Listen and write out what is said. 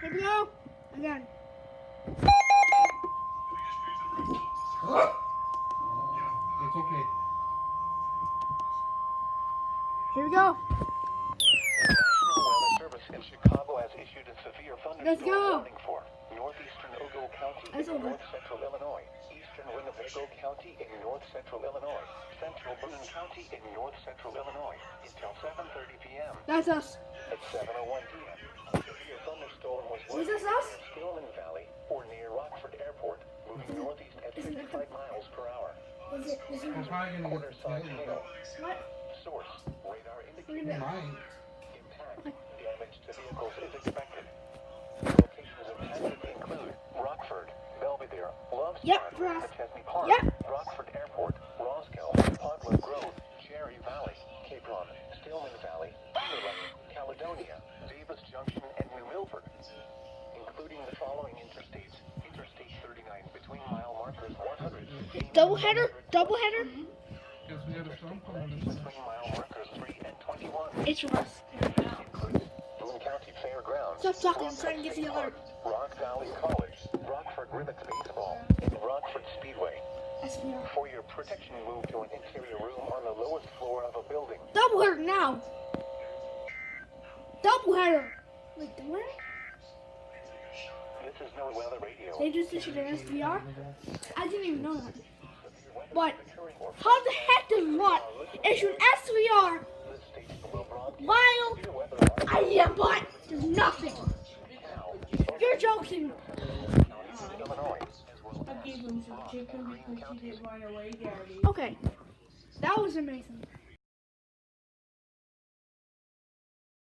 Here we go. Again. It's okay. Here we go. The National Weather Service in Chicago has issued a severe Let's thunderstorm go. warning for northeastern Ogle County That's in over. north central Illinois, eastern Winnebago County in north central Illinois, central Boone County in north central Illinois until 7:30 p.m. That's us. At 7:01 p.m., a severe thunderstorm was Is this warned us? near Stillman Valley or near Rockford Airport, moving northeast at 55 miles per hour. Is it? Is it? I'm probably gonna get Quarter-size the hail. What? Source, radar We're indicates gonna. Mine. impact. Damage to vehicles is expected. Locations impacted include Rockford, Belvedere, Love's Yep, Park, Ross. McChesney Park, Yep. Rockford Airport, Roscoe, Podler Grove, Cherry Valley, Capron, Stillman Valley, Timberlake, Caledonia, Davis Junction, and New Milford, including the following interstates. Interstate 39 between mile markers 100. Double header? Double header? Guess we got a storm coming. Between mile markers 3 and 21. It's Russ. Includes Boone County Fairgrounds, Stop talking so I can get the alert. Rock Valley College, Rockford Ribbits Baseball, and Rockford Speedway. SVR. For your protection, move to an interior room on the lowest floor of a building. Double header now. Double header. Wait, double header? This is no weather radio. They just issued an SVR? I didn't even know that. But how the heck does what issue an SVR The states below broadcast while severe weather alerts I hear but there's nothing? now. You're joking. Illinois. I gave him some chicken because he didn't run away, Daddy. Okay. That was amazing.